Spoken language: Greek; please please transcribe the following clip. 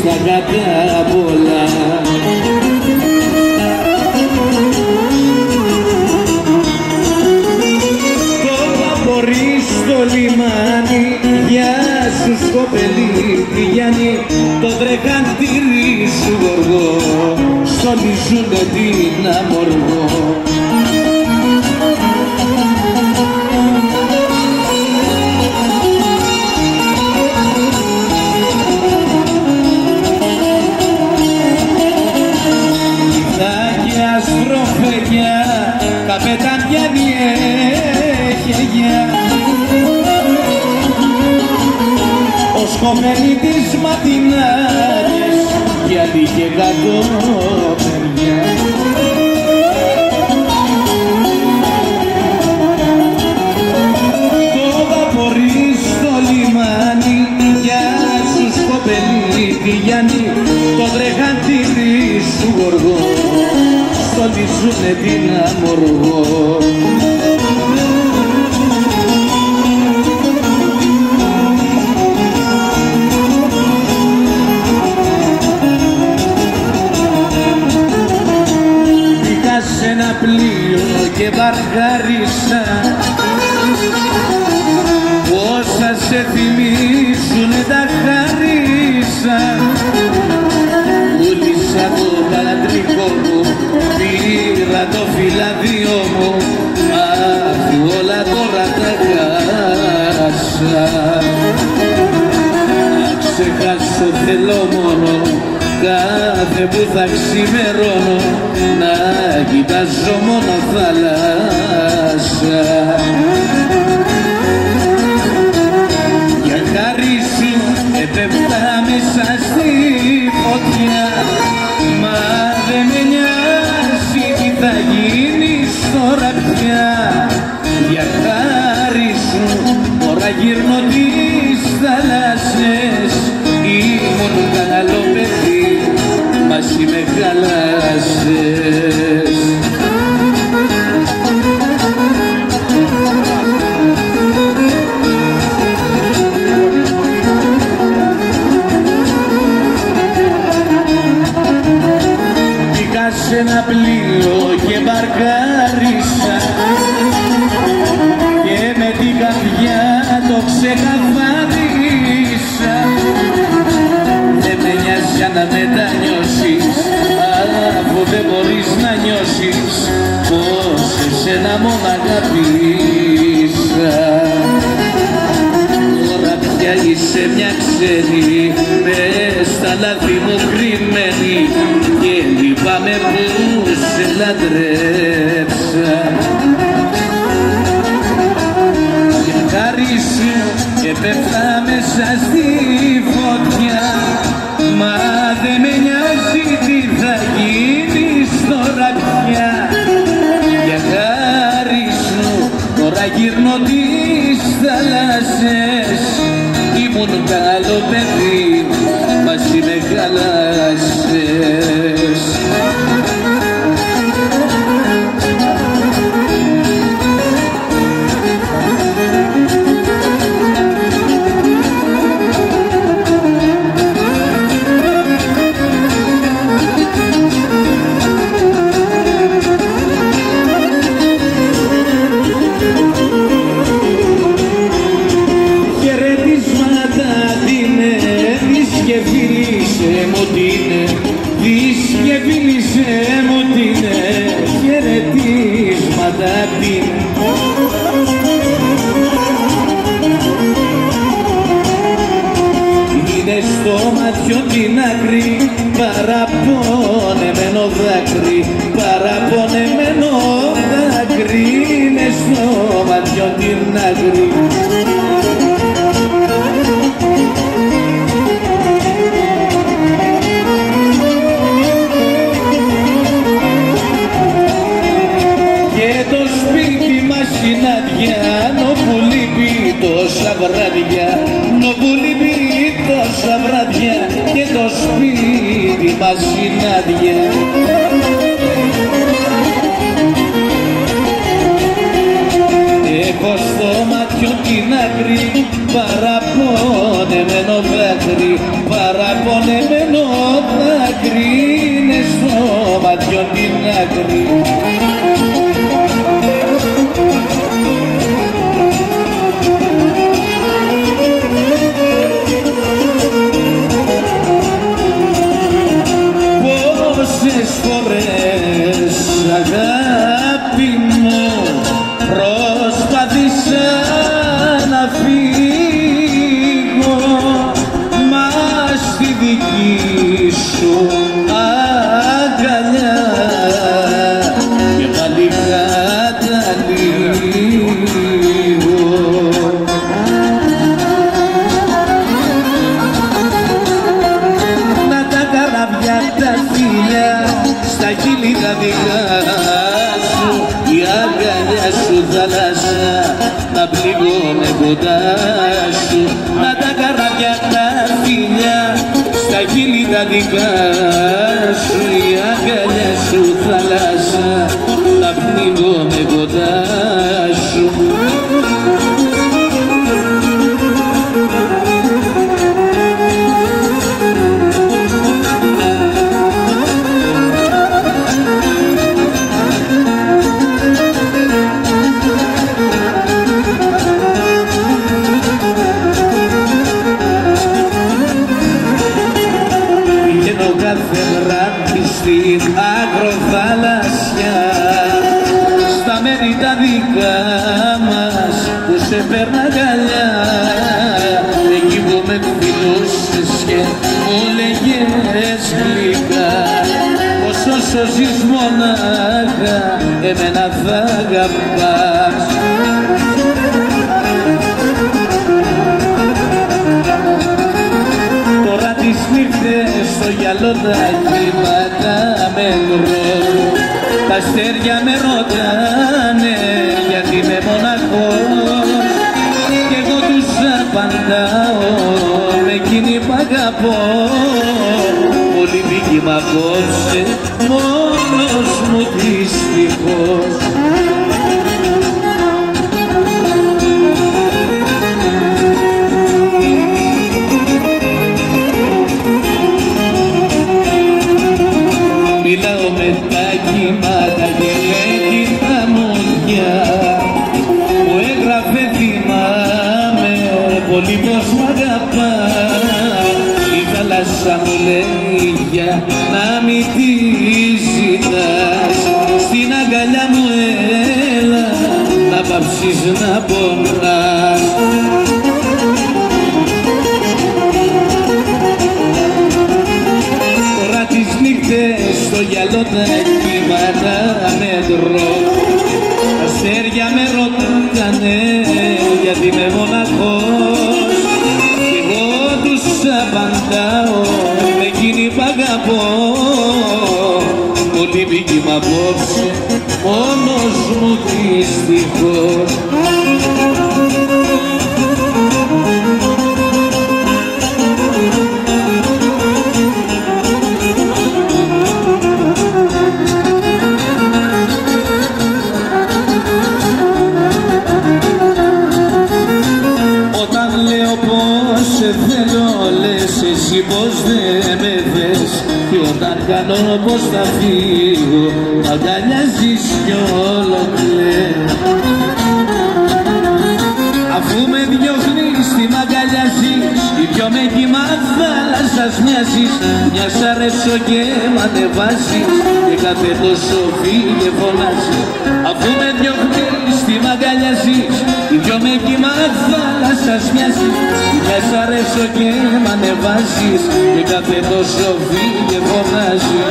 στα κατά πολλά. Στο λιμάνι, γεια σου σκοπελί Γιάννη, το τρεχαντήρι σου γοργό, στολίζουνε την αμοργό. Λιδάκια, στροφέγια, καπετάνια διέχεγια, σκομμένοι τις ματινάκες γιατί και κατώμερια. Το βαπορί στο λιμάνι, γεια σου σκοπελίτη Γιάννη, το τρεχαντήρι σου γοργό, στολίζουνε την αμοργό. Σ' ένα πλοίο και βαρκάρισα, όσα σε θυμίζουνε τα χάρισα. Πούλησα το παλατρικό μου, πήρα το φυλαδείο μου, αφού όλα τώρα τα χάσα. Να ξεχάσω θέλω μόνο, κάθε που θα ξημερώνω, να κοιτάζω μόνο θάλασσα. Για χάρη σου έπεφτα μέσα στη φωτιά, μα δεν με νοιάζει τι θα γίνεις τώρα πια. Για χάρη σου τώρα γύρνω τις θάλασσες, ήμουν καλό παιδί, μας με χαλάσες. Πήγα σ' ένα πλοίο και μπαρκάρισα και με την καρδιά το ξεκαθάρισα. Δεν με νοιάζει αν να μετανιώσεις, αφού δεν μπορείς να νιώσεις πως εσένα μόνο αγάπησα. Τώρα πια είσαι μια ξένη, μες στα λάθη μου κρυμμένη, και λυπάμαι που σε λατρέψα. Για χάρη σου έπεφτα μέσα στη φωτιά, μα δεν με νοιάζει τι θα γίνεις τώρα πια. Για χάρη σου τώρα γύρνω τις θάλασσες, ήμουν καλό παιδί, μας με χαλάσες. Είναι στο μάτιο την άκρη, παραπονεμένο δάκρυ, παραπονεμένο δάκρυ. Είναι στο μάτιο την άκρη. Όπου λείπει τόσα βράδια, όπου λείπει τόσα βράδια, και το σπίτι μας είναι άδεια. Έχω στο μάτιο την άκρη, παραπονεμένο παραπονεμένο δάκρυ, παραπονεμένο δάκρυ είναι στο ματιό την άκρη. Πόσες φορές αγάπη μου προσπάθησα να φύγω, μα στη δική σου αγκαλιά και πάλι καταλήγω. Να τα καραβιά τα φίλια στα χείλη τα δικά σου, η αγκαλιά σου θάλασσα, να πληγώνε κοντά σου. Να τα καράβια τα φίλια στα χείλη τα δικά σου, η αγκαλιά σου θάλασσα, να πληγώνε κοντά σου. Κάθε βράδυ στην ακροθαλασσιά, στα μέρη τα δικά μας που σε παίρνα αγκαλιά, εκεί που με φιλούσες και μου λέγες γλυκά, πως όσο ζεις μονάχα εμένα θα αγαπάς. Τις νύχτες στο γυαλό τα κύματα μετρώ, τα αστέρια με ρωτάνε γιατί είμαι μοναχός, κι εγώ τους απαντάω με εκείνη που αγαπώ. Πολύ δική μ' απόψε μόνος μου δυστυχώς. Μιλάω με τα κύματα και με την αμμουδιά που έγραφε θυμάμαι πολύ πως μ' αγαπά. Η θάλασσα μου λέει για να μην τη ζητάς, στην αγκαλιά μου έλα να πάψεις να πονάς. Τις νύχτες στο γυαλό τα κύματα μετρώ, τα αστέρια με ρωτάνε γιατί είμαι μοναχός, κι εγώ τους απαντάω με εκείνη που αγαπώ. Πολύ δική μ' απόψε μόνος μου δυστυχώς. Εσύ πως δεν με θες, κι όταν κάνω πως θα φύγω μ' αγκαλιάζεις κι όλο κλαίω. Αφού με διώχνεις τι μ' αγκαλιάζεις, κι πιο με κύμα θάλασσας μοιάζεις. Μια σ' αρέσω και μ' ανεβάζεις και κάθε τόσο φύγε φωνάζεις. Αφού με διώχνεις τι μ' αγκαλιάζεις, κι πιο με κύμα θάλασσας μοιάζεις. Μια σ' αρέσω και μ' ανεβάζεις και κάθε τόσο φύγε φωνάζεις.